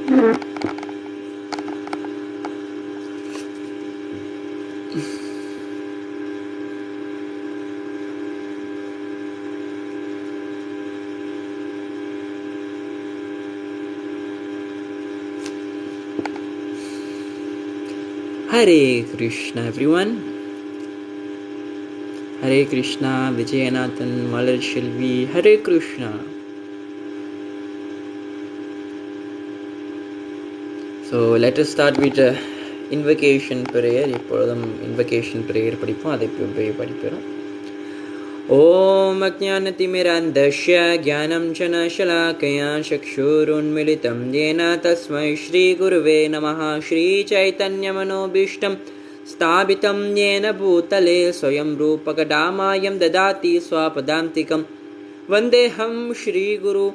Hare Krishna, everyone. Hare Krishna, Vijayanathan, Malar Shelvi, Hare Krishna. So let us start with invocation prayer. Invocation prayer படிப்போம். அதை படிப்போம். Om Ajnanatimmirandasya Jnanam Chanashalakaya Chakshurunmilitam Yena Tasmai Shri Guruve Namaha Shri Chaitanya Manobishtam Sthapitam Yena Bhutale Swayam Rupakadamayam Dadati Swapadantikam Vandeham Shri Guru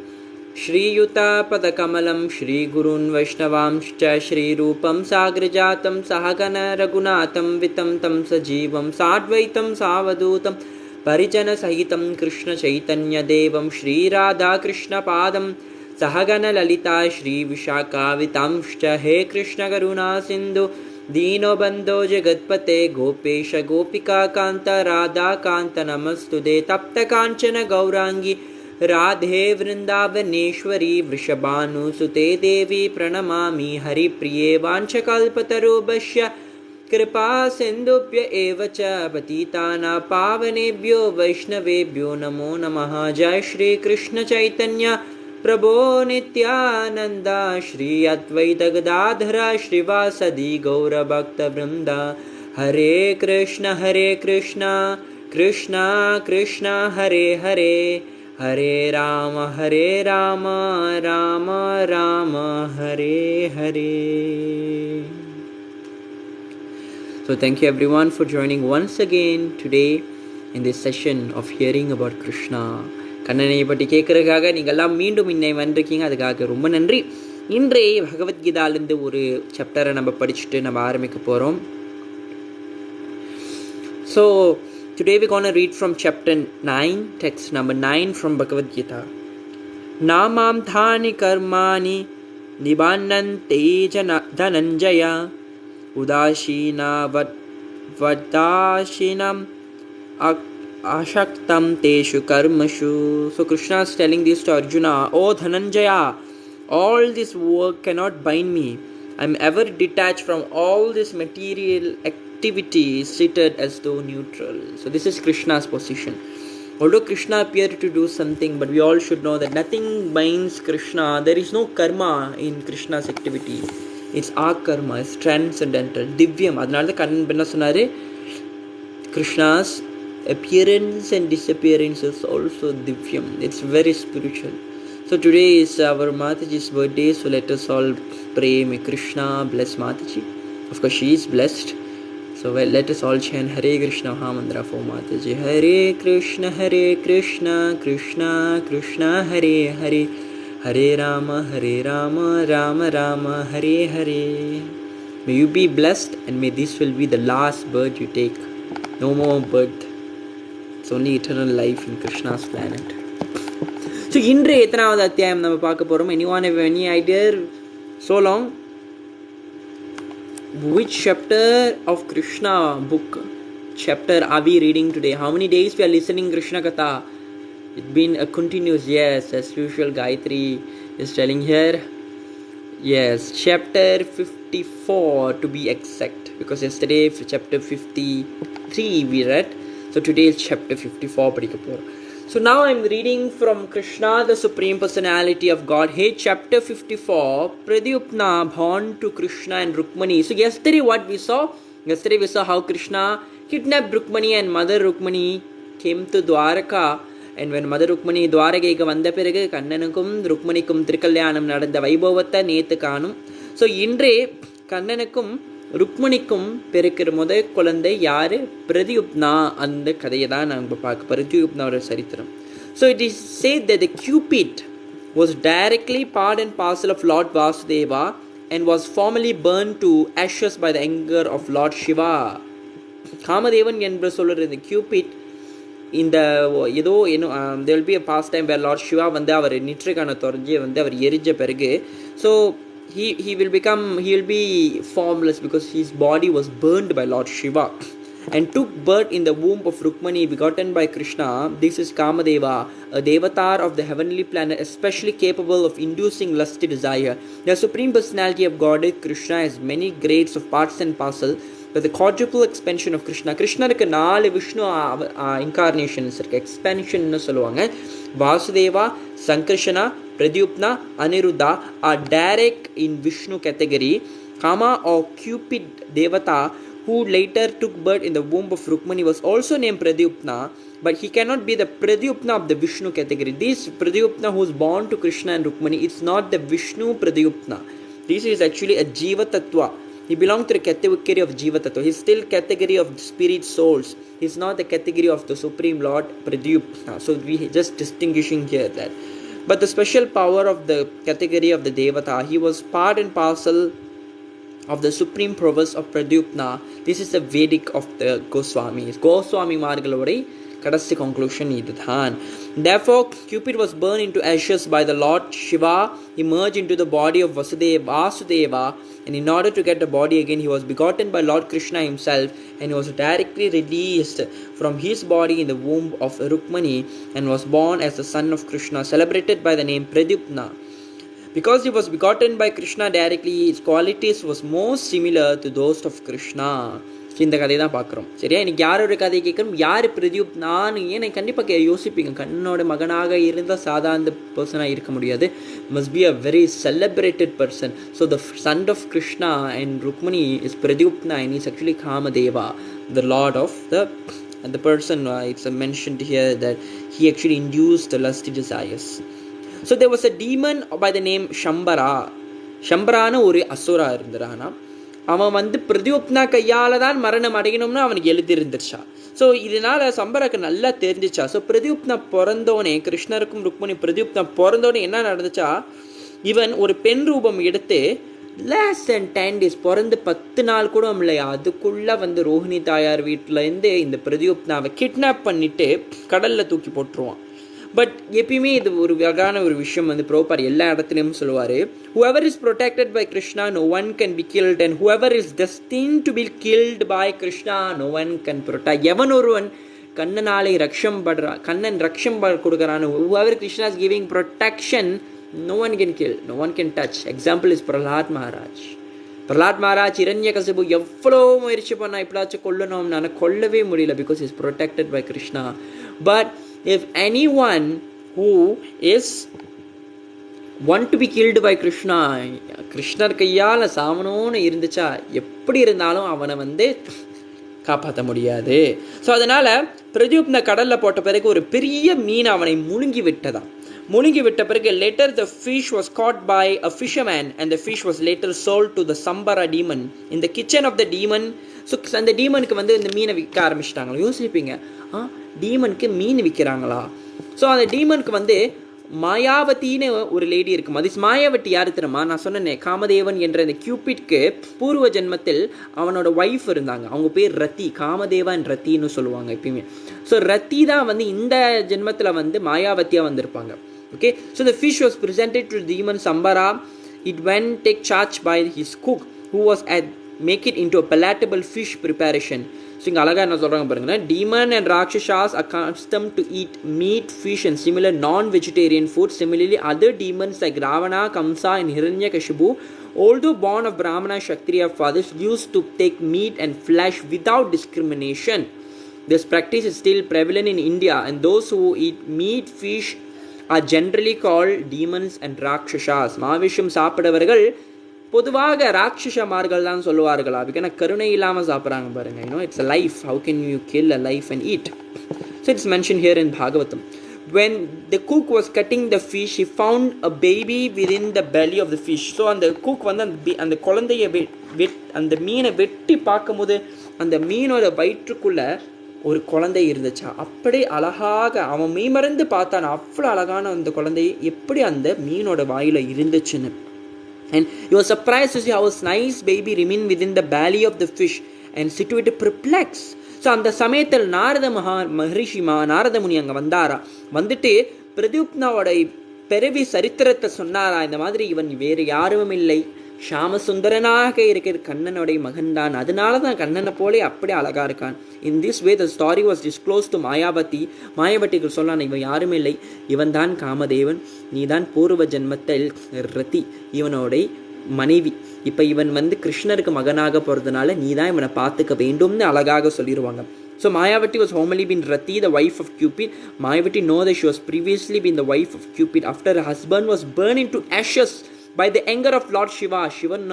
Shri Yuta Padakamalam Shri Gurun Vaishnavamscha Shri Rupam Sagrajatam Sahagana Ragunatam Vitam Tam Sajivam Sadvaitam Savadutam Parijana Sahitam Krishna Chaitanya Devam Shri Radha Krishna Padam Sahagana Lalita Shri Vishaka Vitamshcha He Krishna Karuna Sindhu Dino Bandho Jagatpate Gopesha Gopika Kanta Radha Kanta Namastude Tapta Kanchana Gaurangi Radhe Vrindavaneshwari Vrishabhanu Sute Devi Pranamami Hari Priye Vanchakalpatarubhashya Kripa Sindhupya Evacha Patitana Pavanebhyo Vaishnavebhyo Namo Namaha Jai Shri Krishna Chaitanya Prabho Nityananda Shri Advaita Gadadhara Shrivasadi Gaura Bhakta Vrinda Hare Krishna Krishna Krishna Hare Hare Hare Rama Rama Rama Hare Hare. So thank you everyone for joining once again today in this session of hearing about Krishna. கண்ணனை பற்றி கேட்கறதுக்காக நீங்கள்லாம் மீண்டும் இன்னை வந்திருக்கீங்க, அதுக்காக ரொம்ப நன்றி. இன்றைய பகவத்கீதாலேருந்து ஒரு சாப்டரை நம்ம படிச்சுட்டு நம்ம ஆரம்பிக்க போகிறோம். So today we're going to read from chapter 9, text number 9 from Bhagavad Gita. Namam thani karmani nibannante dhananjaya Udashina vadashinam ashaktam teshu karmashu. So Krishna is telling this to Arjuna, Oh Dhananjaya, all this work cannot bind me. I am ever detached from all this material activity, seated as though neutral. So this is Krishna's position. Although Krishna appeared to do something, but we all should know that nothing binds Krishna. There is no karma in Krishna's activity. It's our karma, it's transcendental, divyam. அதனால தான் கண்ணன் என்ன சொன்னாரு, Krishna's appearance and disappearance is also divyam. It's very spiritual. So today is our Mataji's birthday, so let us all pray, may Krishna bless Mataji. Of course she is blessed. So let us all chant Hare Krishna Mahamantra for Mataji. Hare Krishna Krishna Krishna Hare Hare Hare Rama Rama Rama Hare Hare. May you be blessed and may this will be the last birth you take. No more birth. It's only eternal life in Krishna's planet. So இன்றைய எத்தனாவது அத்தியாயம் நம்ம பார்க்க போறோம்? Anyone have any idea? So long. Which chapter of Krishna book chapter are we reading today? How many days we are listening Krishna Katha? It's been a continuous, yes, as usual. Gayatri is telling here. Yes, chapter 54 to be exact, because yesterday chapter 53 we read. So today is chapter 54. So now I'm reading from Krishna, the Supreme Personality of Godhead, chapter 54, Pradyumna born to Krishna and Rukmiṇī. So yesterday what we saw? Yesterday we saw how Krishna kidnapped Rukmiṇī and Mother Rukmiṇī came to Dwaraka. And when Mother Rukmiṇī துவாரகைக்கு வந்த பிறகு கண்ணனுக்கும் ருக்மிணிக்கும் திருக்கல்யாணம் நடந்த வைபவத்தை நேத்து காணும். So இன்றே கண்ணனுக்கும் ருக்மிணிக்கும் பிறக்கிற முதல் குழந்தை யாரு? பிரதியுப்னா. அந்த கதையை தான் நம்ம பார்க்க பிரதியுப்னாவோட சரித்திரம். So it is said that the Cupid was directly part and parcel of Lord Vasudeva and was formally burned to ashes by the anger of Lord Shiva. Kamadevan என்று சொல்கிற இந்த கியூபிட் இந்த ஏதோ there will be a past time where Lord Shiva வந்து அவர் நிற்றிக்கான தொடர்ஞ்சி வந்து அவர் எரிஞ்ச பிறகு, so he will be formless because his body was burned by Lord Shiva and took birth in the womb of Rukmiṇī, begotten by Kṛṣṇa. This is Kamadeva, a devatar of the heavenly planet, especially capable of inducing lusty desire. The Supreme Personality of Godhead Kṛṣṇa has many grades of parts and parcel, but the quadruple expansion of Kṛṣṇa. Kṛஷ்ணருக்கு 4 Vishnu incarnations இருக்கு, expansion சொல்லுவாங்க. Vasudeva, Sankrishna, Pradyumna, Aniruddha are direct in Vishnu category. Kama or Cupid Devata, who later took birth in the womb of Rukmiṇī, was also named Pradyumna, but he cannot be the Pradyumna of the Vishnu category. This Pradyumna who is born to Kṛṣṇa and Rukmiṇī, it's not the Vishnu Pradyumna. This is actually a Jiva Tattva. He belongs to the category of Jiva Tattva. He's still category of spirit souls. He's not the category of the Supreme Lord Pradyumna. So we just distinguishing here that. But the special power of the category of the Devata, he was part and parcel of the supreme prowess of Pradyumna. This is the Vedic of the Goswamis. Goswami Margalore Kadasi conclusion idhan. Therefore, Cupid was burned into ashes by the Lord Shiva. He merged into the body of Vasudeva, and in order to get the body again, he was begotten by Lord Kṛṣṇa himself, and he was directly released from his body in the womb of Rukmiṇī, and was born as the son of Kṛṣṇa, celebrated by the name Pradyumna. Because he was begotten by Kṛṣṇa directly, his qualities was most similar to those of Kṛṣṇa. இந்த கதையை தான் பார்க்குறோம். சரியா, இன்னைக்கு யாரோட கதையை கேட்குறோம், யார் பிரத்யுப்னான்னு ஏன் கண்டிப்பாக யோசிப்பீங்க. கண்ணனோட மகனாக இருந்தால் சாதாரண பர்சனாக இருக்க முடியாது. Must be a very celebrated person. So the son of Krishna and Rukmini is Pradyumna and he's actually Kamadeva, the lord of the person. It's mentioned here that he actually induced the lusty desires. So there was a demon by the name Shambara. Shambaraன ஒரு அசுரா இருந்தானா. அவன் பிரத்யுப்னா கையால் தான் மரணம் அடையணும்னு அவனுக்கு எழுதியிருந்துச்சா. So இதனால் சம்பராக்கு நல்லா தெரிஞ்சிச்சா. ஸோ பிரத்யுப்னா பிறந்தோடனே, கிருஷ்ணருக்கும் ருக்மிணி பிரத்யுப்னா பிறந்தோடனே என்ன நடந்துச்சா, இவன் ஒரு பெண் ரூபம் எடுத்து less than 10 days, பிறந்து 10 நாள் கூட இல்லையா, அதுக்குள்ளே ரோஹிணி தாயார் வீட்டிலேருந்து இந்த பிரத்யுப்னாவை கிட்னாப் பண்ணிட்டு கடலில் தூக்கி போட்டுருவான். பட் எப்பயுமே இது ஒரு வகையான ஒரு விஷயம் ப்ரோபார் எல்லா இடத்துலையும் சொல்லுவார், whoever is protected by Krishna, no one can be killed, and whoever is destined to be killed by Krishna, no one can protect. எவன் ஒருவன் கண்ணனாலே கண்ணன் ரக்ஷம் கொடுக்குறான், whoever Krishna is giving protection, no one can kill, no one can touch. Example is Prahlad Maharaj. Hiranyakashipu எவ்வளோ முயற்சி பண்ணா இப்படாச்சும் கொல்லணும், நான் கொல்லவே முடியல, because he is protected by Krishna. But if anyone who is want to be killed by Krishna, கிருஷ்ணர் கையால் சாவணும்னு இருந்துச்சா, எப்படி இருந்தாலும் அவனை காப்பாற்ற முடியாது. ஸோ அதனால் பிரத்யுப்ன கடலில் போட்ட பிறகு ஒரு பெரிய மீன் அவனை முழுங்கி விட்ட பிறகு later the fish was caught by a fisherman, and the fish was later sold to the Sambara demon in the kitchen of the demon. So அந்த டீமனுக்கு இந்த மீனை விற்க ஆரம்பிச்சிட்டாங்களா. யோசிப்பீங்க, டீமனுக்கு மீன் விற்கிறாங்களா. ஸோ அந்த டீமனுக்கு மாயாவத்தின்னு ஒரு லேடி இருக்கும். அது மாயாவட்டி யாரு தெரியுமா, நான் சொன்னேன் காமதேவன் என்ற இந்த கியூபிட்க்கு பூர்வ ஜென்மத்தில் அவனோட ஒய்ஃப் இருந்தாங்க. அவங்க பேர் ரத்தி, காமதேவன் ரத்தின்னு சொல்லுவாங்க எப்பயுமே. ஸோ ரத்தி தான் இந்த ஜென்மத்தில் மாயாவத்தியாக வந்திருப்பாங்க. Okay, so the fish was presented to the demon Sambara. It went take charge by his cook, who was at make it into a palatable fish preparation. So இங்க அழகா என்ன சொல்றாங்க பாருங்க, demon and rakshasas are accustomed to eat meat, fish and similar non-vegetarian food. Similarly, other demons like Ravana, Kamsa and Hiranyakashipu, although born of Brahmana Kshatriya fathers, used to take meat and flesh without discrimination. This practice is still prevalent in India, and those who eat meat, fish are generally called demons and rakshasas. மாவிஷம் சாப்பிடவர்கள் பொதுவாக ராட்சசமார்கள் தான் சொல்லுவார்களா, because கருணை இல்லாமல் சாப்பிட்றாங்க பாருங்க. It's a life. How can you kill a life and eat? So it's mentioned here in Bhagavatam. When the cook was cutting the fish, he found a baby within the belly of the fish. So அந்த cook அந்த குழந்தைய அந்த மீனை வெட்டி பார்க்கும்போது அந்த மீனோட வயிற்றுக்குள்ள ஒரு குழந்தை இருந்துச்சா. அப்படி அழகாக அவன் மீமறந்து பார்த்தான், அவ்வளோ அழகான அந்த குழந்தை எப்படி அந்த மீனோட வாயில இருந்துச்சுன்னு. And he was surprised to see how a nice baby remained within the belly of the fish and situated perplexed. So அந்த சமயத்தில் நாரத முனி அங்கே வந்துட்டு பிரத்யுப்னாவோட பிறவி சரித்திரத்தை சொன்னாரா. இந்த மாதிரி இவன் வேறு யாரும் இல்லை, ஷாமசுந்தரனாக இருக்கிற கண்ணனுடைய மகன்தான். அதனால தான் கண்ணனை போலே அப்படி அழகா இருக்கான். In this way the story was disclose to Mayavati. மாயாவதிக்கு சொல்லான், இவன் யாருமே இல்லை, இவன் தான் காமதேவன், நீ தான் பூர்வ ஜென்மத்தில் ரதி, இவனோடைய மனைவி. இப்போ இவன் கிருஷ்ணருக்கு மகனாக போகிறதுனால நீ தான் இவனை பார்த்துக்க வேண்டும்னு அழகாக சொல்லிடுவாங்க. So Mayavati was formerly been Rati, the wife of Cupid. Mayavati know that she was previously been the wife of Cupid after her husband was burned into ashes by the anger of Lord Shiva. Sivan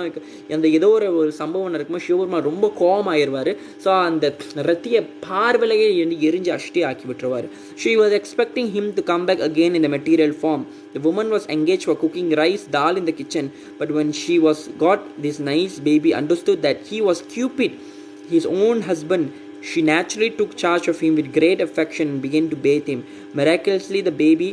அந்த ஏதோ ஒரு சம்பவம் நடக்கும்போது சிவபெருமான் ரொம்ப கோபமாயிருவார். So அந்த ரத்தியை பார்வையிலேயே எரிஞ்சு அஷ்டி ஆக்கி விட்டுருவார். She was expecting him to come back again in the material form. The woman was engaged for cooking rice, dal in the kitchen. But when she got this nice baby, understood that he was Cupid, his own husband, she naturally took charge of him with great affection and began to bathe him. Miraculously, the baby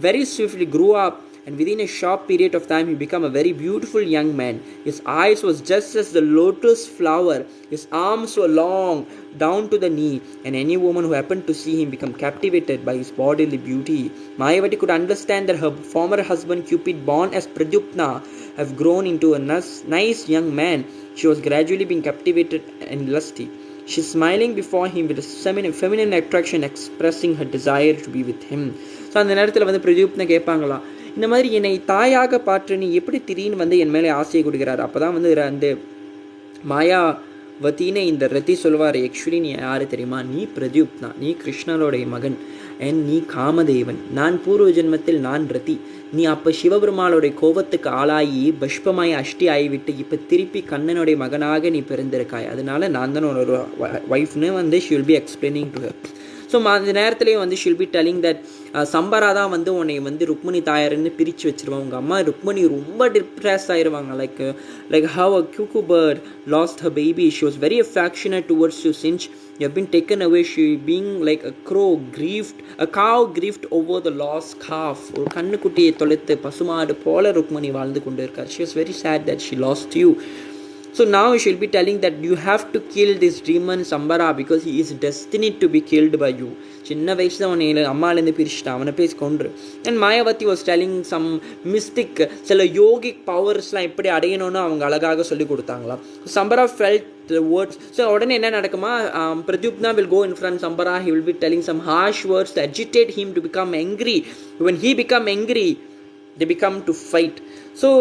very swiftly grew up, and within a short period of time, he became a very beautiful young man. His eyes was just as the lotus flower. His arms were long, down to the knee, and any woman who happened to see him became captivated by his bodily beauty. Mayavati could understand that her former husband, Cupid, born as Pradyumna, have grown into a nice young man. She was gradually being captivated and lusty. She's smiling before him with a feminine attraction, expressing her desire to be with him. So அந்த நேரத்தில் பிரத்யுப்னா கேட்பாங்களாம், இந்த மாதிரி என்னை தாயாக பாற்று நீ எப்படி திடீர்னு என் மேலே ஆசையை கொடுக்கிறார். அப்போ தான் அந்த மாயாவத்தின்னு இந்த ரத்தி சொல்வார், ஆக்சுவலி நீ யார் தெரியுமா, நீ பிரத்யுப்னா, நீ கிருஷ்ணனுடைய மகன், அண்ட் நீ காமதேவன், நான் பூர்வ ஜென்மத்தில் நான் ரதி. நீ அப்போ சிவபெருமானுடைய கோபத்துக்கு ஆளாகி பஷ்பமாய் அஷ்டி ஆகிவிட்டு இப்போ திருப்பி கண்ணனுடைய மகனாக நீ பிறந்திருக்காய், அதனால நான் தான் ஒரு ஒய்ஃப்னு she will be explaining to her. So அந்த நேரத்துலேயும் she'll be telling that Shambara தான் உன்னை ருக்மிணி தாயாருன்னு பிரித்து வச்சிருவாங்க. உங்கள் அம்மா ருக்மிணி ரொம்ப டிப்ரெஸ் ஆயிடுவாங்க. Like how a cuckoo bird lost her baby. She was very affectionate towards you since you have been taken away. She being like a cow grieved over the lost calf. ஒரு கண்ணுக்குட்டியை தொலைத்து பசுமாடு போல ருக்மிணி வாழ்ந்து கொண்டு இருக்கார். She was very sad that she lost you. So now she'll be telling that you have to kill this demon Sambara because he is destined to be killed by you. சின்ன வயசுல அவனை அம்மாலேருந்து பிரிச்சுட்டான், அவனை பேசி கொன்று. And Mayavati was telling some mystic, சில yogic பவர்ஸ்லாம் எப்படி அடையணும்னு அவங்க அழகாக சொல்லி கொடுத்தாங்களாம். Sambara felt the words. So உடனே என்ன நடக்குமா, Pradyumna will go in front Sambara, he will be telling some harsh words to agitate him to become angry. When he become angry, they become to fight. So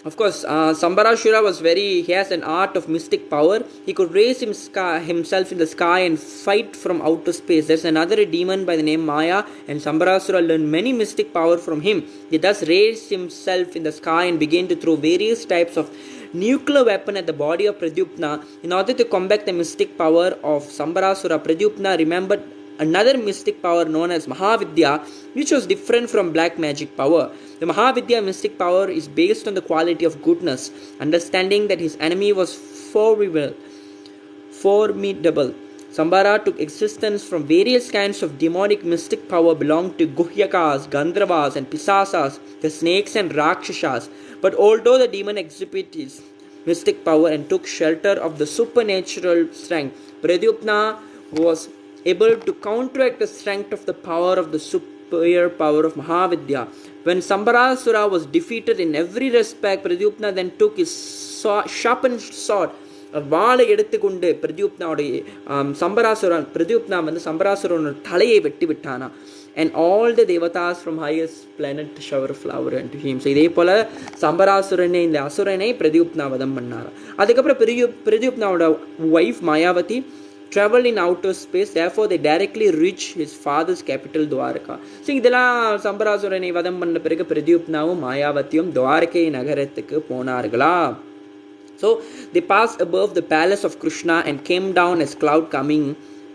of course, Sambarashura he has an art of mystic power. He could raise himself in the sky and fight from outer space. There's another demon by the name Maya, and Sambarashura learned many mystic power from him. He thus raised himself in the sky and began to throw various types of nuclear weapon at the body of Pradyumna. In order to combat the mystic power of Sambarashura, Pradyumna remembered another mystic power known as Mahavidya, which was different from black magic power. The Mahavidya mystic power is based on the quality of goodness. Understanding that his enemy was formidable, Sambara took existence from various kinds of demonic mystic power belonging to Guhyakas, Gandharvas and Pisasas, the snakes and Rakshasas. But although the demon exhibited his mystic power and took shelter of the supernatural strength, Pradyumna was able to counteract the strength of the power of the superior power of Mahavidya. When Sambarasura was defeated in every respect, Pradyumna then took his sharpened sword, வாளை எடுத்துக்கொண்டு பிரத்யுப்னா சம்பராசுரனோட தலையை வெட்டி விட்டானா. And all the devatas from highest planet shower flower into him. So இதே போல சம்பராசுரனை இந்த அசுரனை பிரத்யுப்னா வதம் பண்ணாராம். அதுக்கப்புறம் பிரத்யுப்னாவோட wife Mayavati traveled in outer space, therefore they directly reach his father's capital Dwarka. So இதெல்லாம் சம்பராசுரனை வதம் பண்ண பிறகு பிரத்யுப்னாவும் மாயாவதியும் துவாரகை நகரத்துக்கு போனார்களா. So they passed above the palace of Kṛṣṇa and came down as cloud coming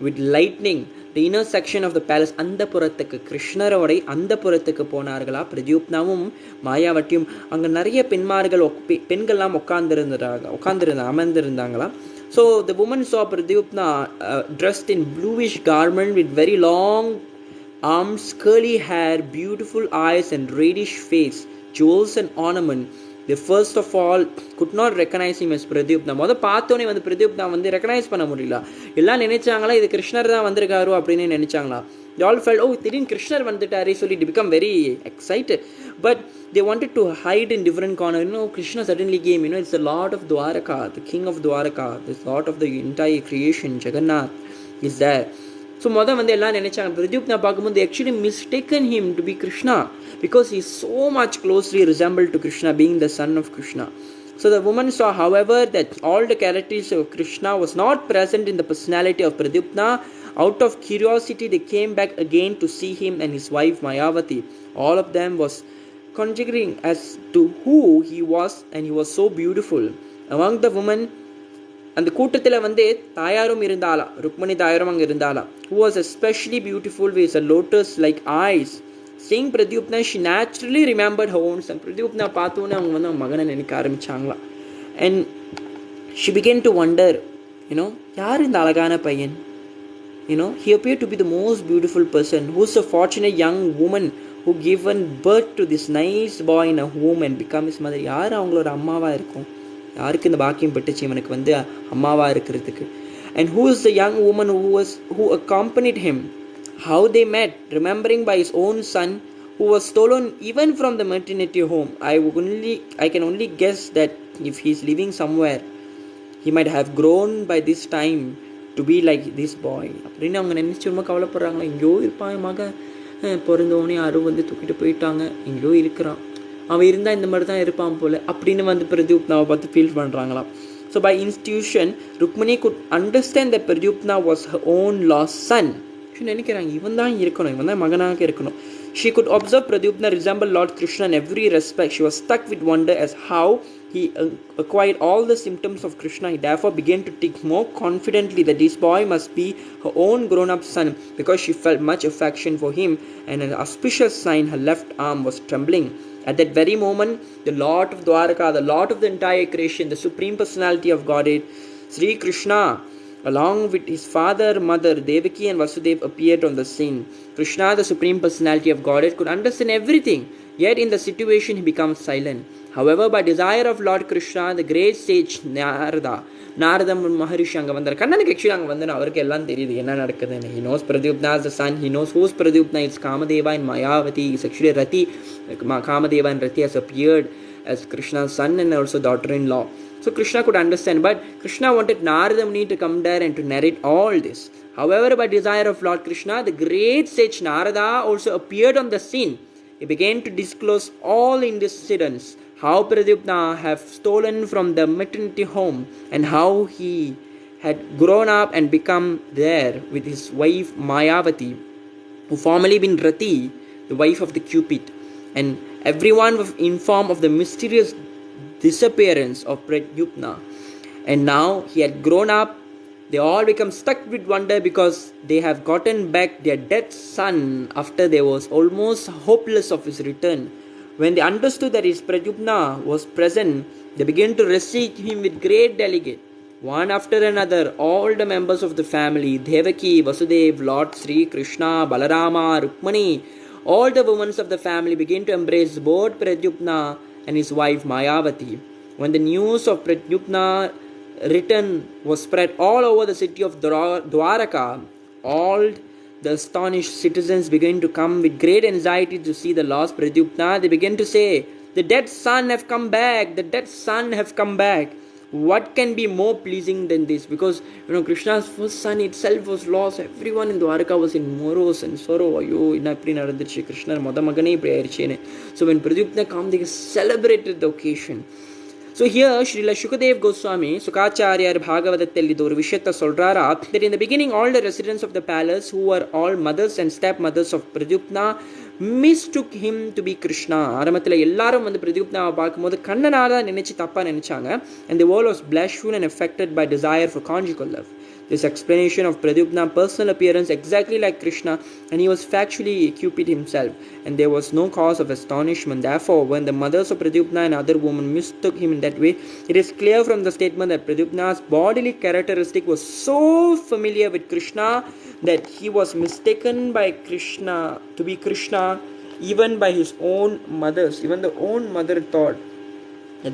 with lightning. The inner section of the palace, அந்த புறத்துக்கு கிருஷ்ணரோட அந்த புறத்துக்கு போனார்களா பிரத்யுப்னாவும் மாயாவட்டியும். அங்கே நிறைய பெண்கள்லாம் அமர்ந்திருந்தாங்களா. So the woman saw Pradyumna dressed in bluish garment with very long arms, curly hair, beautiful eyes and reddish face, jewels and ornament. they first of all could not recognize him as Pradyumna. மொதல் பார்த்தோன்னே வந்து பிரத்யுப்னா வந்து recognise பண்ண முடியல. எல்லாம் நினைச்சாங்களா இது கிருஷ்ணர் தான் வந்திருக்காரு அப்படின்னு நினைச்சாங்களா. They all felt, oh, திடீர்னு கிருஷ்ணர் வந்துட்டாரே சொல்லி they become very excited. But they wanted to hide in different corners. Krishna suddenly came. It's the Lord of Dwaraka, the King of Dwaraka, the Lord of the entire creation, Jagannath is there. So மொதல் வந்து எல்லாம் நினைச்சாங்க பிரத்யுப்னா பார்க்கும்போது they actually mistaken him to be Krishna because he is so much closely resembled to Krishna, being the son of Krishna. So the woman saw, however, that all the characteristics of Krishna was not present in the personality of Pradyumna. Out of curiosity, they came back again to see him and his wife Mayavati. All of them was conjecturing as to who he was, and he was so beautiful. Among the women, அந்த கூட்டத்தில் வந்து தாயாரும் இருந்தாளா, ருக்மிணி தாயாரும் அங்கே இருந்தாளா, who was especially beautiful with a lotus like eyes. Seeing Pradyumna, she naturally remembered her own son. Pradyumna பார்த்தோன்னே அவங்க வந்து அவங்க மகனை நினைக்க ஆரம்பிச்சாங்களா. And she began to wonder, யார் இந்த அழகான பையன்? He appeared to be the most beautiful person. Who's a fortunate young woman who given birth to this nice boy in a home and become his mother? யார் அவங்களோட அம்மாவா இருக்கும்? யாருக்கு இந்த பாக்கியம் பெற்றுச்சு இவனுக்கு வந்து அம்மாவா இருக்கிறதுக்கு? And who is the young woman who accompanied him? How they met, remembering by his own son who was stolen even from the maternity home. I can only guess that if he is living somewhere, he might have grown by this time to be like this boy. அப்படின்னு அவங்க நினைச்சு ரொம்ப கவலைப்படுறாங்களா. எங்கேயோ இருப்பான் மகன், பிறந்தவனே யாரும் வந்து தூக்கிட்டு போயிட்டாங்க, எங்கேயோ இருக்கிறான், அவன் இருந்தால் இந்த மாதிரி தான் இருப்பான் போல அப்படின்னு வந்து பிரத்யுப்னாவை பார்த்து feel பண்ணுறாங்களாம். So by institution, Rukmiṇī could understand that Pradyumna was her own lost son. நினைக்கிறாங்க இவன் தான் இருக்கணும், இவன் தான் மகனாக இருக்கணும். She could observe Pradyumna resemble Lord Krishna in every respect. She was struck with wonder as how he acquired all the symptoms of Krishna. He therefore began to think more confidently that this boy must be her own grown-up son, because she felt much affection for him, and an auspicious sign, her left arm was trembling. At that very moment, the Lord of Dwaraka, the Lord of the entire creation, the Supreme Personality of Godhead, Sri Krishna, along with his father, mother, Devaki and Vasudeva appeared on the scene. Krishna, the Supreme Personality of Godhead, could understand everything, yet in the situation he becomes silent. However, by desire of Lord Krishna, the great sage Narada Maharishi அங்கே வந்தார். கண்ணனுக்கு actually அங்கே வந்து அவருக்கு எல்லாம் தெரியுது என்ன நடக்குதுன்னு. He knows Pradyumna is the son, he knows who's Pradyumna, it's Kamadeva and Mayavati. It's actually Rati. Kamadeva and Rati has appeared as Krishna's son and also daughter-in-law. So Krishna could understand, but Krishna wanted Narada Muni to come there and to narrate all this. However, by desire of Lord Krishna, the great sage Narada also appeared on the scene. He began to disclose all incidents, how Pradyumna have stolen from the maternity home and how he had grown up and become there with his wife Mayavati, who formerly been Rati, the wife of the Cupid. And everyone was informed of the mysterious disappearance of Pradyumna. And now he had grown up. They all become stuck with wonder because they have gotten back their dead son after they was almost hopeless of his return. When they understood that his Pradyumna was present, they began to receive him with great delight. One after another, all the members of the family, Devaki, Vasudeva, Lord Sri Krishna, Balarama, Rukmiṇī, all the women of the family began to embrace both Pradyumna and his wife Mayavati. When the news of Pradyumna's return was spread all over the city of Dwaraka, all the astonished citizens began to come with great anxiety to see the lost Pradyumna. They began to say, the dead son have come back, the dead son have come back. What can be more pleasing than this? Because Krishna's first son itself was lost. Everyone in Dwaraka was in morose and sorrow. Ayyo, inna ipdi nadandiruchu, Krishna moda magane ipdi ayiruchene. So when Pradyumna came, they celebrated the occasion. So here, Srila Shukadeva Goswami, Sukacharya Bhagavatattil idu oru vishayatha solrara, that in the beginning all the residents of the palace, who were all mothers and stepmothers of Pradyumna, mistook him to be Krishna. ஆரம்பத்தில் எல்லாரும் வந்து பிரத்யுப்னாவை பார்க்கும்போது கண்ணனாக தான் நினைச்சு தப்பாக நினைச்சாங்க. And the world was bashful and affected by desire for conjugal love. This explanation of Pradyumna's personal appearance exactly like Krishna, and he was factually Cupid himself, and there was no cause of astonishment. Therefore, when the mothers of Pradyumna and other women mistook him in that way, it is clear from the statement that Pradyumna's bodily characteristic was so familiar with Krishna that he was mistaken by Krishna to be Krishna even by his own mothers. Even the own mother thought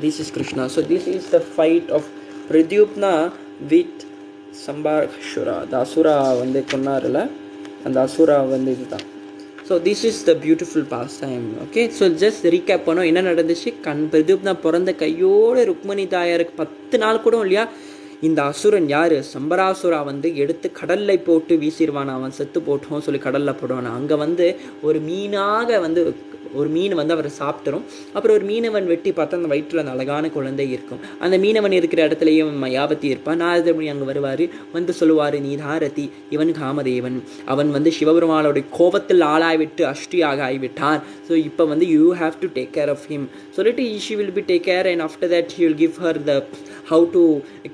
This is Kṛṣṇa. So this is the fight of Pradyumna with Sambaraksura. The Asura வந்து கொன்னாருல அந்த அசுரா வந்து இதுதான். So this is the beautiful pastime. Okay, so just recap பண்ணோம் என்ன நடந்துச்சு. பிரத்யுப்னா பிறந்த கையோடு ருக்மிணி தாயாருக்கு 10 நாள் கூட இல்லையா, இந்த அசுரன் யார் சம்பராசுரா வந்து எடுத்து கடலில் போட்டு வீசிடுவான். அவன் செத்து போட்டோம் சொல்லி கடலில் போடுவான். அங்கே வந்து ஒரு மீனாக வந்து ஒரு மீன் வந்து அவரை சாப்பிட்டுரும். அப்புறம் ஒரு மீனவன் வெட்டி பார்த்தா அந்த வயிற்றில் அந்த அழகான குழந்தை இருக்கும். அந்த மீனவன் இருக்கிற இடத்துலையும் மயாவதி இருப்பான். நாரதமுனி அங்கே வருவார், வந்து சொல்லுவார், நீ தாரதி, இவன் காமதேவன், அவன் வந்து சிவபெருமானோடைய கோபத்தில் ஆளாய்விட்டு அஷ்டியாக ஆகிவிட்டான். ஸோ இப்போ வந்து you have to take care of him சொல்லிட்டு she will be take care. And after that she will give her the how to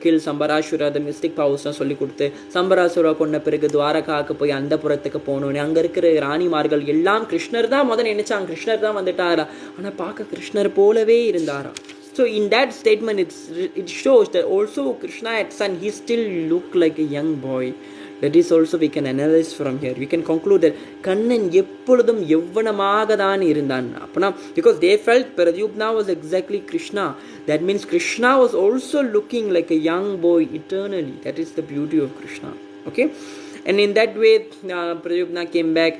kill Shambarasura, the mystic பவர்ஸ்லாம் சொல்லி கொடுத்து சம்பராசுரா கொண்ட பிறகு துவாரகாவுக்கு போய் அந்த புறத்துக்கு போகணுன்னு அங்கே இருக்கிற ராணிமார்கள் எல்லாம் கிருஷ்ணர் தான் முதல்ல நினைச்சாங்க, கிருஷ்ணர் தான் வந்துட்டாரா. ஆனால் பார்க்க கிருஷ்ணர் போலவே இருந்தாரா. So in that statement it shows that also Kṛṣṇa at son he still looked like a young boy. That is also we can analyze from here. We can conclude that Kannan எப்பொழுதும் யௌவனமாக தான் இருந்தான். அப்பனா because they felt Pradyumna was exactly Kṛṣṇa. That means Kṛṣṇa was also looking like a young boy eternally. That is the beauty of Kṛṣṇa. Okay, and in that way Pradyumna came back.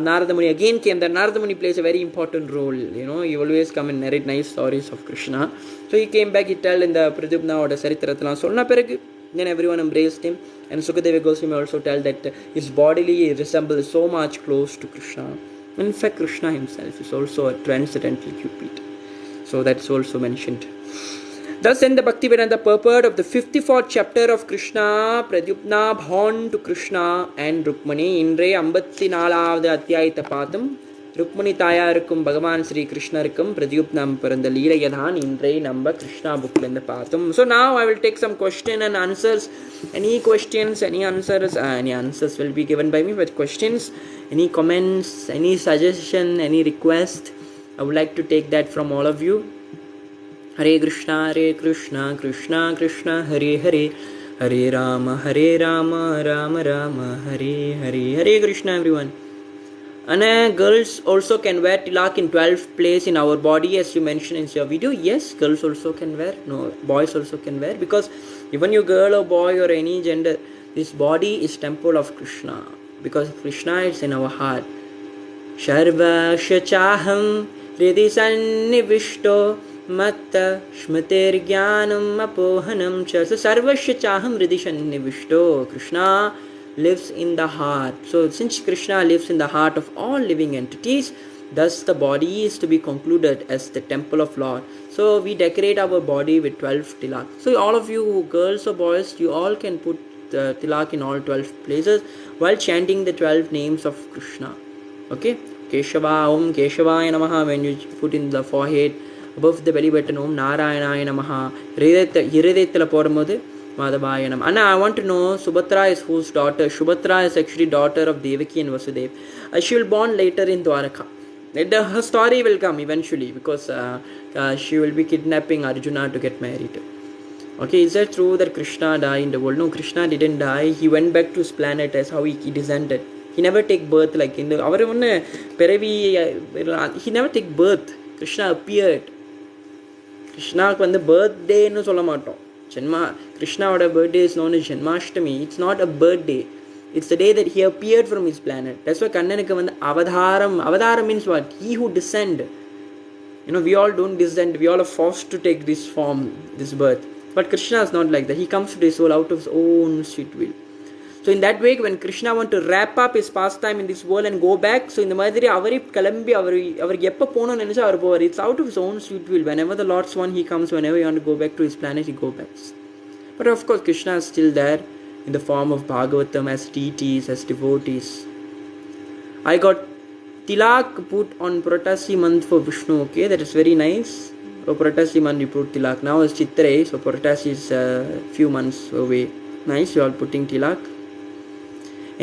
Narada Muni again came. That Narada Muni plays a very important role. You know, he always come and narrate nice stories of Kṛṣṇa. So he came back, he tell in the Pradyumna or the Sarithrathalam Solna Peragu, then everyone embraced him. And Sukadeva Goswami also tell that his bodily resembles so much close to Kṛṣṇa. In fact, Kṛṣṇa himself is also a transcendental Cupid. So that's also mentioned. Thus in the Bhaktivedanta purport of the 54th chapter of Kṛṣṇa, Pradyumna born to Kṛṣṇa and Rukmiṇī. இன்றே 54வது அத்தியாயத்தை பார்த்தும் ருக்மிணி தாயாருக்கும் பகவான் ஸ்ரீ கிருஷ்ணருக்கும் பிரத்யுப்னம் பிறந்த லீலையை தான் இன்றே நம்ம கிருஷ்ணா புக்லேருந்து பார்த்தோம். So now I will take some question and answers. Any questions, any answers will be given by me. But questions, any comments, any suggestion, any request, I would like to take that from all of you. Hare Krishna, Krishna Krishna, Hare Hare, Hare Rama, Rama Rama, Hare Hare. Hare Krishna everyone. And girls also can wear tilak in 12 places in our body as you mentioned in your video. Yes, girls also can wear. No, boys also can wear, because even you girl or boy or any gender, this body is temple of Kṛṣṇa, because Kṛṣṇa is in our heart. Sharvasya chaham hridi sannivishto matta shmatir jnanam apohanam cha. So sarvasya chaham hridi sannivishto. Kṛṣṇa lives in the heart. So since Kṛṣṇa lives in the heart of all living entities, thus the body is to be concluded as the temple of Lord. So we decorate our body with 12 tilak. So all of you girls or boys, you all can put tilak in all 12 places while chanting the 12 names of Kṛṣṇa. Okay, Keshava, Om Keshavaya Namaha when you put in the forehead. Above the belly button, Om Narayanaya Namaha. Hiridayathala podumbodhu Madhavayanam. Anna, I want to know, Subhatra is whose daughter? Subhatra is actually daughter of Devaki and Vasudeva. She will born later in Dwaraka. Her story will come eventually, because she will be kidnapping Arjuna to get married. Okay, is that true that Kṛṣṇa died in the world? No, Kṛṣṇa didn't die. He went back to his planet as how he descended. He never take birth like in the he never take birth. Kṛṣṇa appeared. Kṛṣṇாக்கு வந்து பர்த்டேன்னு சொல்ல மாட்டோம். Kṛṣṇa's birthday is known as Janmashtami. It's not a birthday. It's the day that he appeared from his planet. That's why Kannanukku வந்து அவதாரம். Avadaram means what? He who descend. You know, we all don't descend. We all are forced to take this form, this birth. But Kṛṣṇa is not like that. He comes to this world out of his own sweet will. So in that way, when Kṛṣṇa want to wrap up his pastime in this world and go back, so in the மாதிரி அவரே கிளம்பி அவருக்கு எப்போ போகணும்னு நினைச்சா அவர் போவார். It's out of his own sweet will. Whenever the Lord's one, he comes. Whenever you want to go back to his planet, he go back. But of course, Kṛṣṇa is still there in the form of Bhagavatam, as deities, as devotees. I got tilak put on Pratasi month for Vishnu. Okay, that is very nice. So Pratasi month you put tilak. Now is Chitrai, so Pratasi is a few months away. Nice, you all putting tilak.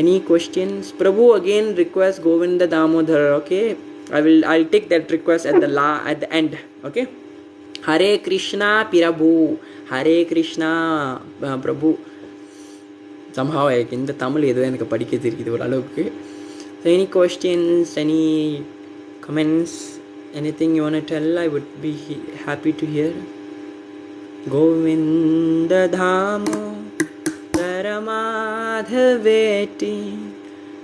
Any questions? Prabhu again request Govinda Damodhar. Okay, I'll take that request at the end. Okay. Hare Krishna Prabhu. Hare Krishna Prabhu. Somehow in the Tamil edo enakku padikka theriyudhu oralavukku. So any questions, any comments, Anything you want to tell, I would be happy to hear. Govinda Dhamo Daramadhaveti,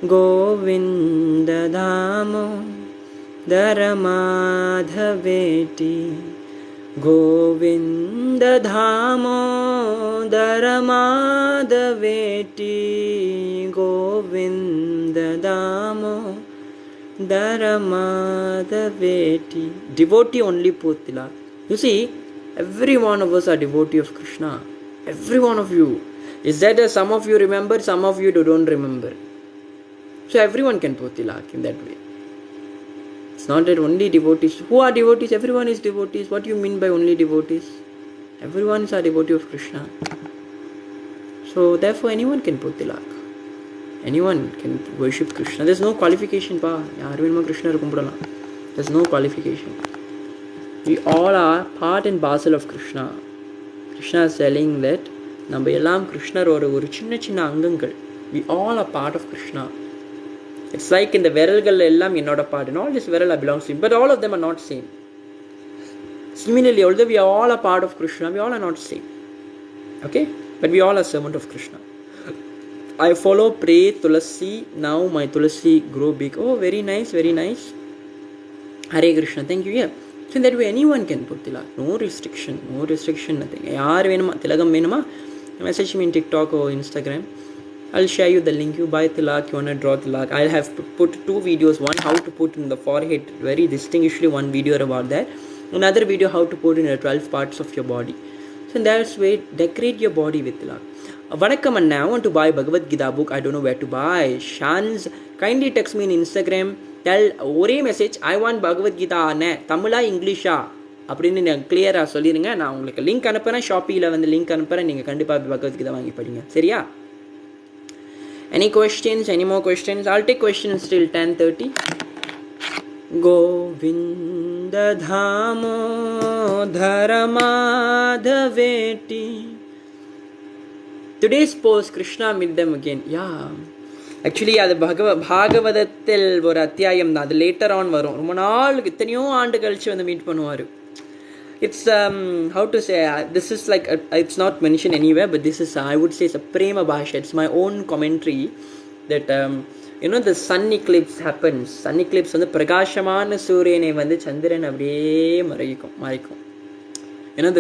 Govinda Dhamo Daramadhaveti, Govinda Dhamo Daramadhaveti, Govinda Dhamo Daramadhaveti. Devotee only Potila. You see, every one of us are devotee of Kṛṣṇa. Every one of you. Is that some of you remember, some of you don't remember. So everyone can Potilak in that way. It's not that only devotees. Who are devotees? Everyone is devotees. What do you mean by only devotees? Everyone is a devotee of Kṛṣṇa. So therefore anyone can Potilak. Anyone can worship Kṛṣṇa. There's no qualification. There's no qualification. We all are part and parcel of Kṛṣṇa. Kṛṣṇa is telling that we all are part of Kṛṣṇa. It's like in the Veralgal ellam you're not a part, and all this Veral belongs to him, but all of them are not same. Similarly, although we are all a part of Kṛṣṇa, we all are not same. Okay? But we all are servant of Kṛṣṇa. I follow, pray, Tulasi. Now my Tulasi grow big. Oh, very nice, very nice. Hare Krishna. Thank you. Yeah. So in that way, anyone can put tilak. No restriction, nothing. Yaar venuma, tilagam venuma, message me in TikTok or Instagram. I'll share you the link. You buy tilak, you want to draw tilak. I'll have put 2 videos. One, how to put in the forehead, very distinguishedly, one video about that. Another video, how to put in the 12 parts of your body. So in that way, decorate your body with tilak. Vanakkam Anna, I want to buy Bhagavad Gita book. I don't know where to buy. Shans, kindly text me in Instagram. Tell ஒரே message I want Bhagavad Gita அண்ணே தமிழா இங்கிலீஷா அப்படின்னு நீங்கள் கிளியராக சொல்லிடுங்க. நான் உங்களுக்கு link அனுப்புகிறேன். ஷாப்பியில் வந்து லிங்க் அனுப்புகிறேன். நீங்கள் கண்டிப்பாக Bhagavad Gita வாங்கி படிங்க. சரியா? Any questions? Any more questions? I'll take questions till 10:30. Govinda Dhamo Dharamadhaveti. Today's post, Kṛṣṇa meet them again. Yeah. Actually, அது பாகவதத்தில் ஒரு அத்தியாயம் தான். அது லேட்டர் ஆன் வரும். ரொம்ப நாள் எத்தனையோ ஆண்டு கழிச்சு வந்து மீட் பண்ணுவார். It's how to say, this is like it's not mentioned anywhere, but this is I would say it's a prema bhasha. It's my own commentary that the sun eclipse happens. Sun eclipse வந்து பிரகாசமான சூரியனை வந்து சந்திரன் அப்படியே மறைக்கும்.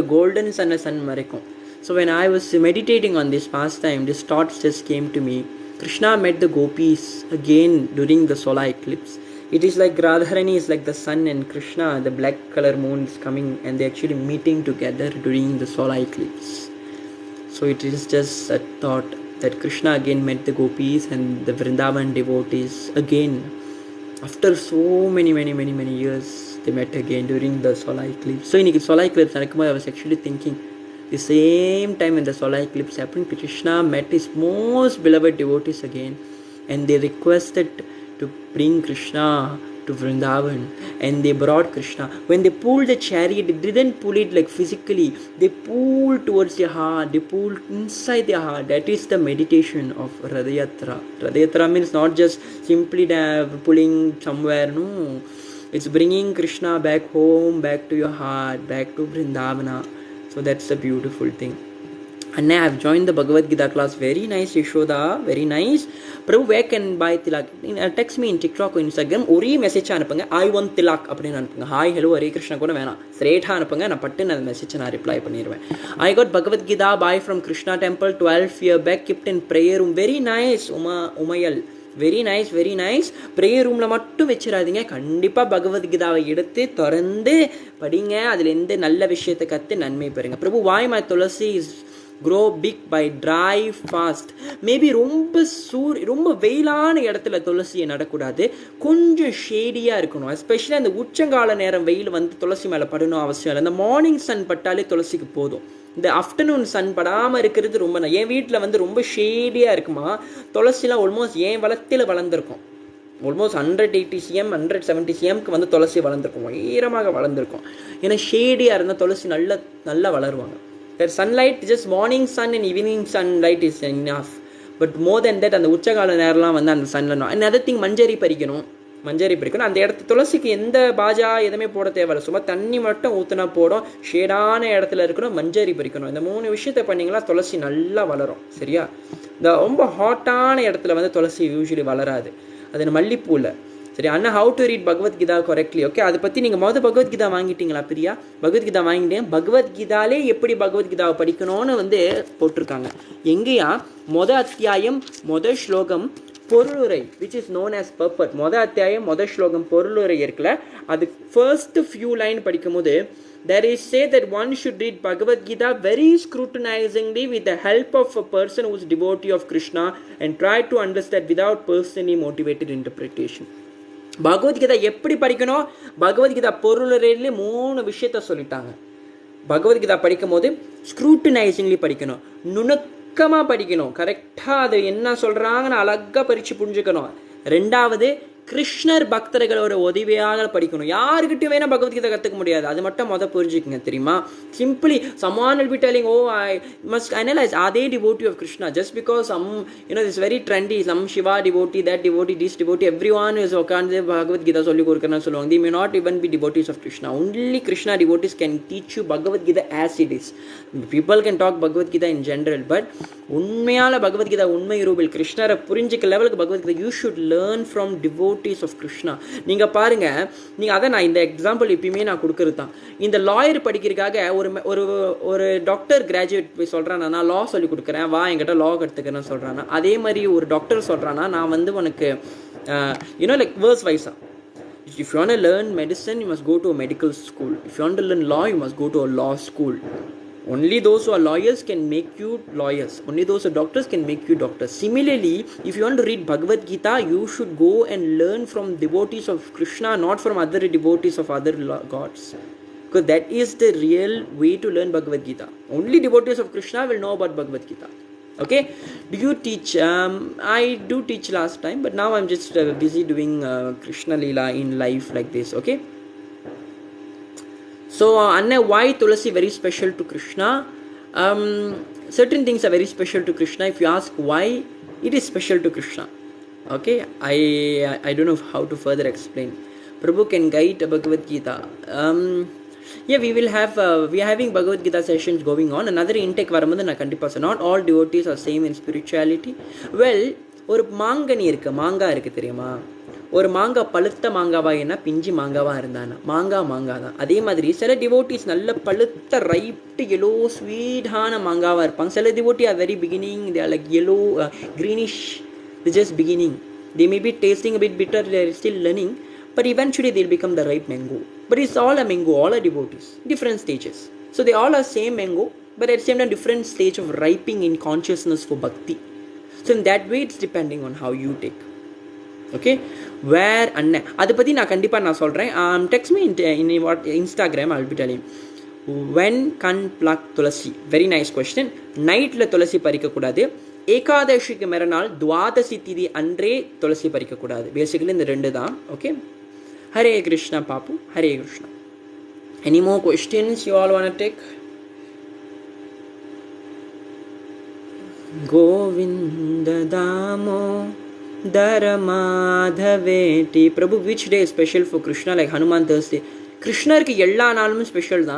The golden sun மறைக்கும். So when I was meditating on this pastime, this thoughts just came to me. Kṛṣṇa met the gopis again during the solar eclipse. It is like Radharani is like the sun and Kṛṣṇa, the black color moon is coming and they actually meeting together during the solar eclipse. So it is just a thought that Kṛṣṇa again met the gopis and the Vrindavan devotees again. After so many years, they met again during the solar eclipse. So in the solar eclipse, I was actually thinking, the same time when the solar eclipse happened, Kṛṣṇa met his most beloved devotees again and they requested to bring Kṛṣṇa to Vrindavan and they brought Kṛṣṇa. When they pulled the chariot, they didn't pull it like physically, they pulled towards their heart, they pulled inside their heart. That is the meditation of Radayatra. Radayatra means not just simply pulling somewhere, no. It's bringing Kṛṣṇa back home, back to your heart, back to Vrindavana. So that's a beautiful thing. And now I've joined the Bhagavad Gita class. Very nice, Yashoda. Very nice. Prabhu, where can buy tilak? Text me in TikTok or Instagram. Ori message anupanga. I want tilak. Appadina anupanga. Hi, hello, Hare Krishna. Koda vena. Straight anupanga. Na pattin ad message na reply pannirven. I got Bhagavad Gita buy from Kṛṣṇa temple 12 years back. Kept in prayer room. Very nice, Umayal. Very nice. Prayer ரூமில் மட்டும் வச்சிடாதீங்க. கண்டிப்பாக பகவத்கீதாவை எடுத்து திறந்து படிங்க. அதில் எந்த நல்ல விஷயத்தை கற்று நன்மை பெறுங்க. பிரபு, why my tulasi is grow big by dry fast? Maybe ரொம்ப வெயிலான இடத்துல துளசியை நடக்கூடாது. கொஞ்சம் ஷேடியாக இருக்கணும். எஸ்பெஷலி அந்த உச்சங்கால நேரம் வெயில் வந்து துளசி மேலே படணும் அவசியம் இல்லை. இந்த மார்னிங் சன் பட்டாலே துளசிக்கு போதும். இந்த ஆஃப்டர்நூன் சன் படாமல் இருக்கிறது ரொம்ப என் வீட்டில் வந்து ரொம்ப ஷேடியாக இருக்குமா. துளசிலாம் ஆல்மோஸ்ட் என் வளத்தில் வளர்ந்துருக்கும். ஆல்மோஸ்ட் 180 cm 170 cmக்கு வந்து துளசி வளர்ந்துருக்கும். உயரமாக வளர்ந்துருக்கும். ஏன்னா ஷேடியாக இருந்தால் துளசி நல்லா வளருவாங்க. Sunlight just morning sun and evening sunlight is enough. But more then that அந்த உச்சகால நேரம்லாம் வந்து அந்த சன்ல. அண்ட் அதர் திங், மஞ்சரி பறிக்கணும். மஞ்சரி பறிக்கணும். அந்த இடத்து துளசிக்கு எந்த பாஜா எதுவுமே போட தேவையில்லை, சும்மா தண்ணி மட்டும் ஊற்றினா போடும். ஷேடான இடத்துல இருக்கணும், மஞ்சரி பறிக்கணும். இந்த 3 விஷயத்தை பண்ணிங்கன்னா துளசி நல்லா வளரும். சரியா? இந்த ரொம்ப ஹாட்டான இடத்துல வந்து துளசி யூஸ்வலி வளராது. அது மல்லிப்பூவில். சரி, அண்ணா how to read Bhagavad Gita correctly. Okay, அதை பற்றி நீங்கள் பகவத்கீதா வாங்கிட்டீங்களா பிரியா? பகவத்கீதா வாங்கிட்டேன். பகவத்கீதாலே எப்படி பகவத்கீதாவை படிக்கணும்னு வந்து போட்டிருக்காங்க. எங்கேயா அத்தியாயம் ஸ்லோகம் பொருளுரை, which is known as purport. அத்தியாயம் ஸ்லோகம் பொருளுரை இருக்குல்ல, அது first few line படிக்கும் போது there is say that one should read Bhagavad Gita very scrutinizingly with the help of a person who is devotee of Krishna and try to understand without personally motivated interpretation. Bhagavad Gita எப்படி படிக்கணும்? பகவத்கீதா பொருளுரையிலே 3 விஷயத்த சொல்லிட்டாங்க. பகவத்கீதா படிக்கும் போது ஸ்க்ரூட்டினைசிங்லி படிக்கணும், நுணுக்கமாக படிக்கணும், கரெக்டாக அது என்ன சொல்கிறாங்கன்னு அழகாக பறித்து புரிஞ்சுக்கணும். 2வது கிருஷ்ணர் பக்தர்களோட உதவியாக படிக்கணும். யாருக்கிட்டையும் வேணால் பகவத்கீதை கற்றுக்க முடியாது, அது மட்டும் புரிஞ்சுக்குங்க. தெரியுமா? Simply someone will be telling, oh, I must analyze, are they devotee of Krishna? Just because some, this very trendy, some Shiva devotee, that devotee, this devotee, everyone is okay, Bhagavad Gita solli kodukana solluvaanga. They may not even be devotees of Krishna. Only Krishna devotees can teach you Bhagavad Gita as it is. People can talk Bhagavad Gita in general, but உண்மையான பகவத்கீதா உண்மை rouble கிருஷ்ணரை புரிஞ்சிக்க லெவலுக்கு Bhagavad Gita you should learn from devotees of Krishna. நீங்கள் பாருங்கள், நீங்கள் அதை நான் இந்த எக்ஸாம்பிள் எப்பயுமே நான் கொடுக்கறது தான். இந்த லாயர் படிக்கிறதுக்காக ஒரு ஒரு டாக்டர் கிராஜுவேட் போய் சொல்கிறானா, நான் லா சொல்லி கொடுக்குறேன், வா என்கிட்ட லா கற்றுக்கிறேன்னு சொல்கிறானா, அதே மாதிரி ஒரு டாக்டர் சொல்கிறானா, நான் வந்து உனக்கு லைக் வேர்ஸ் வைஸாக, if you want to learn medicine, you must go to a medical school. If you want to learn law, you must go to a law school. Only those who are lawyers can make you lawyers. Only those who are doctors can make you doctors. Similarly, if you want to read Bhagavad Gita, you should go and learn from devotees of Krishna, not from other devotees of other gods. Because that is the real way to learn Bhagavad Gita. Only devotees of Krishna will know about Bhagavad Gita. Okay? Do you teach? I do teach last time, but now I'm just busy doing Krishna Leela in life like this. Okay? So, Anna, why Tulasi very special to Krishna? Certain things are very special to Krishna. If you ask why, it is special to Krishna. Okay, I don't know how to further explain. Prabhu can guide Bhagavad Gita. Yeah, we are having Bhagavad Gita sessions going on. Another intake varumbodhu na kandipa say, not all devotees are same in spirituality. Well, ஒரு மாங்கனி இருக்கு, மாங்காய் இருக்கு தெரியுமா? ஒரு மாங்காய் பழுத்த மாங்காவா என்ன, பிஞ்சு மாங்காவா இருந்தானா, மாங்காய் தான். அதே மாதிரி சில டிவோட்டிஸ் நல்ல பழுத்த ரைப்டு எல்லோ ஸ்வீட்டான மாங்காவா இருப்பாங்க. சில devotee are very beginning, they are like yellow greenish, they just beginning. They may be tasting a bit bitter, they are still learning, but eventually they'll become the ripe mango. But it's all a mango, all are devotees, different stages. So they all are same mango, but at the same time different stage of ripening in consciousness for bhakti. So in that way it's depending on how you take. Okay, where அண்ணன் அதை பற்றி நான் கண்டிப்பாக நான் சொல்கிறேன். Text me in what Instagram, I'll be telling. when can pluck tulsi? Very nice question. நைட்டில் துளசி பறிக்கக்கூடாது. ஏகாதசிக்கு மறுநாள் துவாதசி திதி அன்றே துளசி பறிக்கக்கூடாது. பேசிக்கலி இந்த 2 தான். ஓகே, ஹரே கிருஷ்ணா பாப்பு, Hare Krishna. Any more questions you all want to take? Govinda தாமோ Daramadhaveti. Prabhu, which day is special for Krishna? Like Hanuman Thursday. Krishna ki ella naalum special da.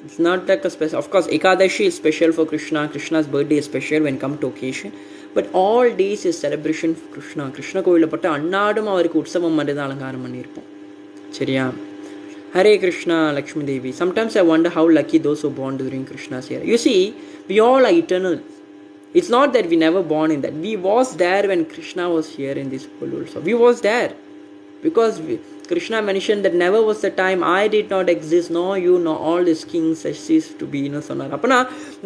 It's not like a special. Of course, Ekadashi is special for Krishna. Krishna's birthday is special when come to occasion. But all days is celebration for Krishna. Krishna கோவில பட்ட அன்னாடும் அவருக்கு உற்சவம் மாதிரி தான் அலங்காரம் பண்ணியிருப்போம். சரியா? Hare Krishna, Lakshmi Devi. Sometimes I wonder how lucky those who born during Krishna's era. You see, we all are eternal. It's not that we never born in that. We was there when Krishna was here in this world also. We was there. Because Krishna mentioned that never was the time I did not exist, nor you, nor all these kings ceased to be. சொன்னார். அப்பனா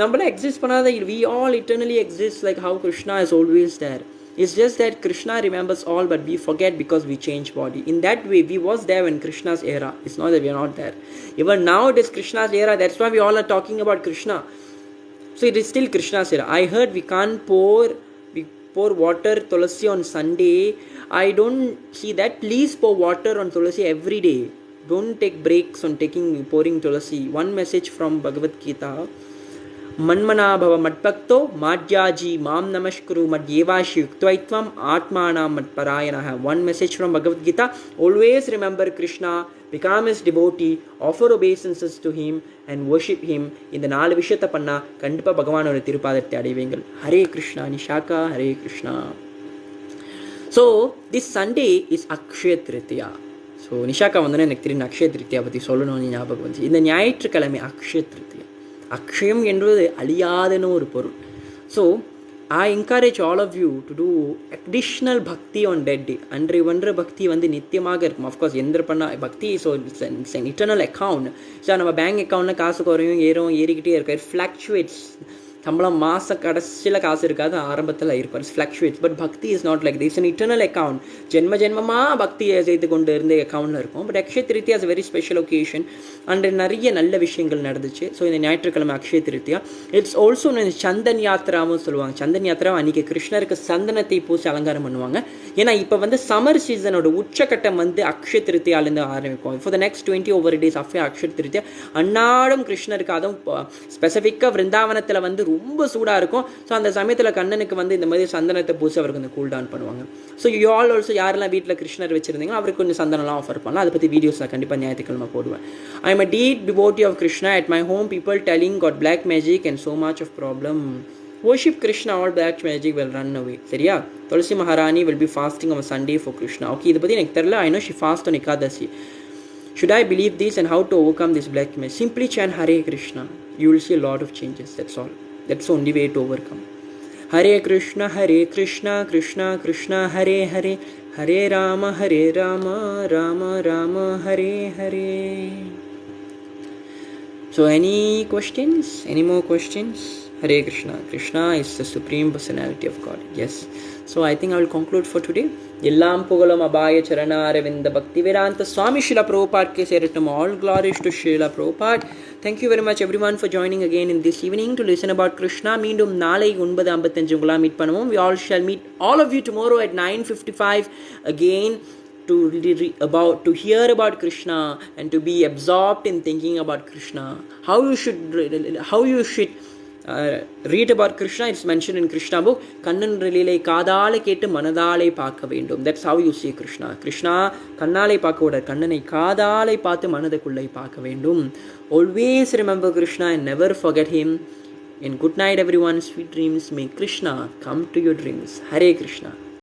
நம்மள exist பண்ணாத, we all eternally exist like how Krishna is always there. It's just that Krishna remembers all, but we forget because we change body. In that way, we was there when Krishna's era. It's not that we are not there. Even now it is Krishna's era. That's why we all are talking about Krishna. So it is still Krishna's era. I heard we can't pour water tulasi on Sunday. I don't see that. Please pour water on tulasi every day. Don't take breaks on pouring tulasi. One message from Bhagavad Gita. Manmanabhava Madbhakto Madhyaji Mam Namaskuru Madhyevashi Yuktvaitvam Atmanam Madparayanaha. One message from Bhagavad Gita: always remember Krishna, become his devotee, offer obeisances to him and worship him. இந்த 4 விஷயத்தை பண்ணா கண்டிப்பா பகவானோட திருப்பாதத்தை அடைவீங்கள். ஹரே கிருஷ்ணா. நிஷாகா. Hare Krishna. So this Sunday is Akshaya Tritiya. So நிஷாக்கா வந்தோன்னே எனக்கு தெரியும் அக்ஷய திருத்தியா பற்றி சொல்லணும்னு ஞாபகம் வந்துச்சு. இந்த ஞாயிற்றுக்கிழமை அக்ஷய திருத்தியா. அக்ஷயம் என்பது அழியாதன்னு ஒரு பொருள். So I encourage all of you to do additional bhakti on that day. அன்றை ஒன்று பக்தி வந்து நித்தியமாக இருக்கும். அஃப்கோர்ஸ் எந்திர பண்ண பக்தி. So it's an eternal account. So நம்ம பேங்க் அக்கௌண்ட்டில் காசு குறையும் ஏறிக்கிட்டே இருக்கும். It fluctuates. சம்பளம் மாத கடைசியில் காசு இருக்காது, ஆரம்பத்தில் இருக்கும். It's fluctuates. But bhakti is not like this. an eternal account. ஜென்மமாக பக்தியை செய்து கொண்டு இருந்த அக்கௌண்ட்டில் இருக்கும். But Akshaya Tritiya is a very special occasion. அன்று நிறைய நல்ல விஷயங்கள் நடந்துச்சு. ஸோ இந்த ஞாயிற்றுக்கிழமை அக்ஷய திருத்தியா. இட்ஸ் ஆல்சோ சந்தன் யாத்திராவும் சொல்லுவாங்க. சந்தன் யாத்திரா அன்றைக்கி கிருஷ்ணருக்கு சந்தனத்தை பூசி அலங்காரம் பண்ணுவாங்க. ஏன்னா இப்போ வந்து சம்மர் சீசனோட உச்சக்கட்டம் வந்து அக்ஷய திருத்தியாலேருந்து ஆரம்பிக்கும். For the next 20 over days of Akshaya Tritiya அன்னாடும் கிருஷ்ணருக்கு, அதுவும் ஸ்பெசிஃபிக்காக விருந்தாவனத்தில் வந்து ரொம்ப சூடாக இருக்கும். ஸோ அந்த சமயத்தில் கண்ணனுக்கு வந்து இந்த மாதிரி சந்தனத்தை பூசி அவருக்கு வந்து கூல் டவுன் பண்ணுவாங்க. ஸோ யூ ஆல் ஆல்சோ யாரெல்லாம் வீட்டில் கிருஷ்ணர் வச்சுருந்தீங்க அவருக்கு கொஞ்சம் சந்தனம்லாம் ஆஃபர் பண்ணலாம். அதை பற்றி வீடியோஸ் நான் கண்டிப்பாக ஞாயிற்றுக்கிழமை போடுவேன். I am a deep devotee of Krishna. At my home people telling got black magic and so much of problem. Worship Krishna, all black magic will run away. சரியா? Tulsi Maharani will be fasting on Sunday for Krishna. Okay, இதை பற்றி எனக்கு தெரியல. I know she fast on Ekadasi. Should I believe this and how to overcome this black magic? Simply chant Hare Krishna. You will see a lot of changes. That's all. That's the only way to overcome. Hare Krishna, Krishna Krishna, Hare Hare, Hare Rama, Rama Rama, Hare Hare. So any questions? Any more questions? Hare Krishna. Krishna is the Supreme Personality of God. Yes. So I think I will conclude for today. Yellam pugalam abaya charana aravinda bhakti vedanta Swami Srila Prabhupada ke seratum. All glories to Srila Prabhupada. Thank you very much everyone for joining again in this evening to listen about Krishna. மீண்டும் நாளை 9:55 உங்களா meet பண்ணுவோம். We all shall meet all of you tomorrow at 9:55 again to hear about Krishna and to be absorbed in thinking about Krishna. How you should read about Krishna. It's mentioned in Krishna book. Kannan லீலை காதாலை கேட்டு மனதாலை பார்க்க வேண்டும். That's how you see Krishna. Krishna கண்ணாலை பார்க்க விட கண்ணனை காதாலை பார்த்து மனதுக்குள்ளே பார்க்க வேண்டும். Always remember Krishna and never forget him. And good night everyone. Sweet dreams. May Krishna come to your dreams. Hare Krishna.